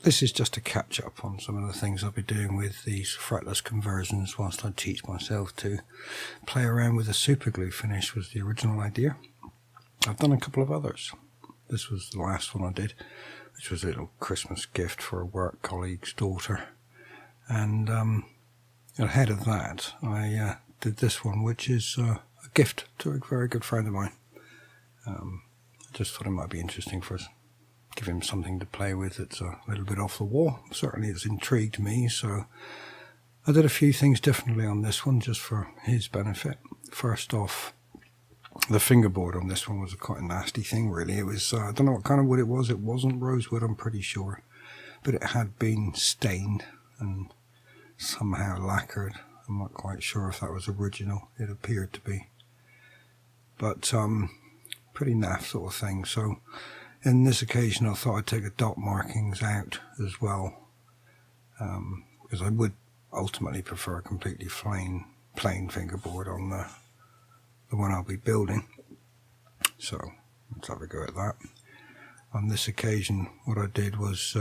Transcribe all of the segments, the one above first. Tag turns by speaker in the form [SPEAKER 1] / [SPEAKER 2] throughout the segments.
[SPEAKER 1] This is just a catch up on some of the things I'll be doing with these fretless conversions whilst I teach myself to play around with a super glue finish. Was the original idea. I've done a couple of others. This was the last one I did, which was a little Christmas gift for a work colleague's daughter. And ahead of that, I did this one, which is a gift to a very good friend of mine. I just thought it might be interesting for us. Give him something to play with that's a little bit off the wall. Certainly it's intrigued me, so I did a few things differently on this one just for his benefit. First off, the fingerboard on this one was quite a nasty thing, really. It was, I don't know what kind of wood it was. It wasn't rosewood, I'm pretty sure, but it had been stained and somehow lacquered. I'm not quite sure if that was original. It appeared to be, but pretty naff sort of thing. So in this occasion, I thought I'd take the dot markings out as well, because I would ultimately prefer a completely plain fingerboard on the one I'll be building. So let's have a go at that. On this occasion, what I did was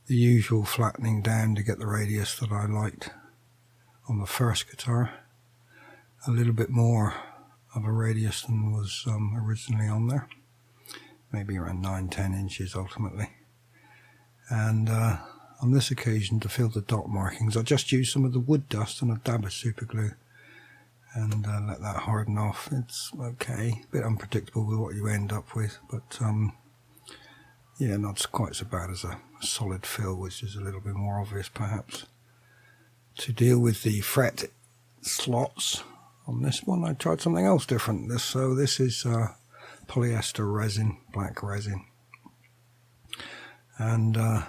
[SPEAKER 1] the usual flattening down to get the radius that I liked on the first guitar. A little bit more of a radius than was originally on there. Maybe around 9-10 inches ultimately. And on this occasion, to fill the dot markings, I just used some of the wood dust and a dab of super glue and let that harden off. It's okay, a bit unpredictable with what you end up with, but yeah, not quite so bad as a solid fill, which is a little bit more obvious perhaps. To deal with the fret slots on this one, I tried something else different. This is polyester resin, black resin, and I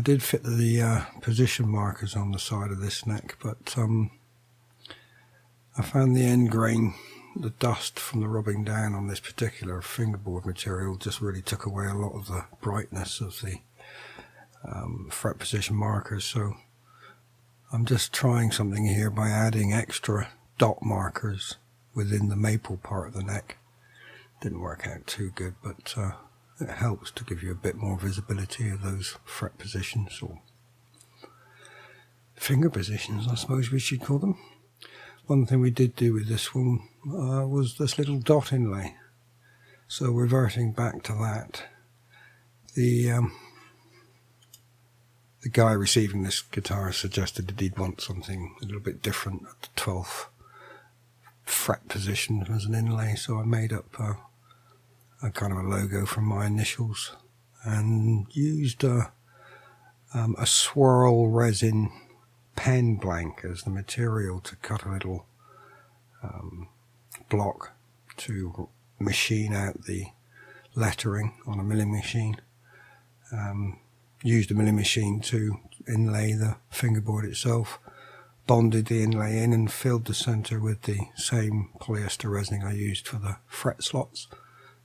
[SPEAKER 1] did fit the position markers on the side of this neck, but I found the end grain, the dust from the rubbing down on this particular fingerboard material just really took away a lot of the brightness of the fret position markers. So I'm just trying something here by adding extra dot markers within the maple part of the neck. Didn't work out too good, but it helps to give you a bit more visibility of those fret positions, or finger positions I suppose we should call them. One thing we did do with this one was this little dot inlay. So reverting back to that, the guy receiving this guitar suggested that he'd want something a little bit different at the 12th fret position as an inlay, so I made up a kind of a logo from my initials and used a swirl resin pen blank as the material to cut a little block to machine out the lettering on a milling machine. Used a milling machine to inlay the fingerboard itself, bonded the inlay in and filled the center with the same polyester resin I used for the fret slots,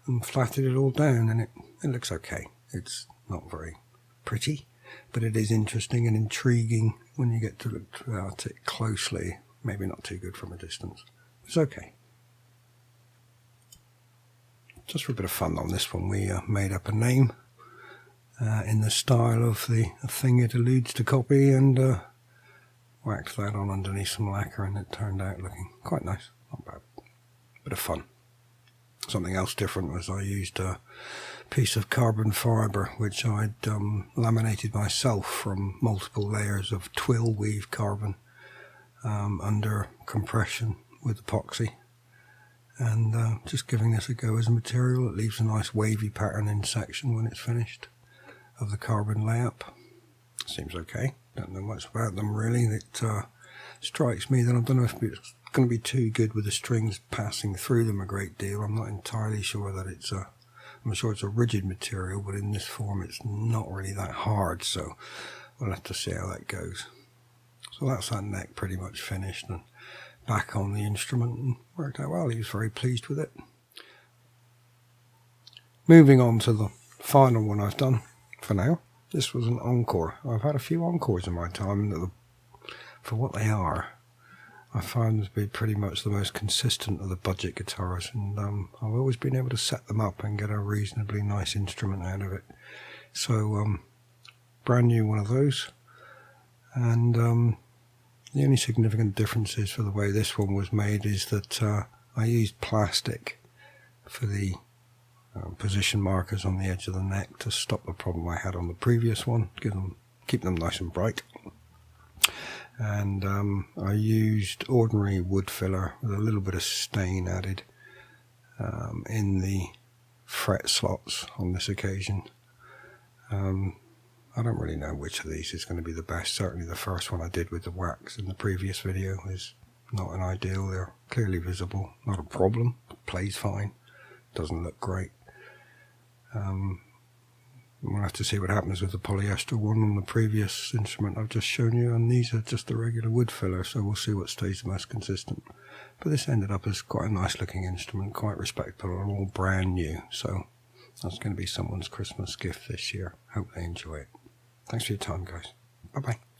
[SPEAKER 1] and flatted it all down, and it looks okay. It's not very pretty, but it is interesting and intriguing when you get to look at it closely. Maybe not too good from a distance. It's okay. Just for a bit of fun on this one, we made up a name in the style of the thing it alludes to copy, and whacked that on underneath some lacquer, and it turned out looking quite nice. Not bad. Bit of fun. Something else different was I used a piece of carbon fibre which I'd laminated myself from multiple layers of twill weave carbon under compression with epoxy, and just giving this a go as a material. It leaves a nice wavy pattern in section when it's finished of the carbon layup. Seems okay. Don't know much about them really. It strikes me that I don't know if it's going to be too good with the strings passing through them a great deal. I'm not entirely sure that it's I'm sure it's a rigid material, but in this form it's not really that hard, so we'll have to see how that goes. So that's that neck pretty much finished and back on the instrument, and worked out well. He was very pleased with it. Moving on to the final one I've done for now. This was an encore. I've had a few encores in my time that for what they are, I find them to be pretty much the most consistent of the budget guitars, and I've always been able to set them up and get a reasonably nice instrument out of it. So brand new one of those. And the only significant differences for the way this one was made is that I used plastic for the position markers on the edge of the neck to stop the problem I had on the previous one, keep them nice and bright. And I used ordinary wood filler with a little bit of stain added in the fret slots on this occasion. I don't really know which of these is going to be the best. Certainly the first one I did with the wax in the previous video is not an ideal. They're clearly visible, not a problem, plays fine, doesn't look great. We'll have to see what happens with the polyester one on the previous instrument I've just shown you, and these are just the regular wood filler, so we'll see what stays the most consistent. But this ended up as quite a nice looking instrument, quite respectable, and all brand new, so that's going to be someone's Christmas gift this year. Hope they enjoy it. Thanks for your time, guys. Bye bye.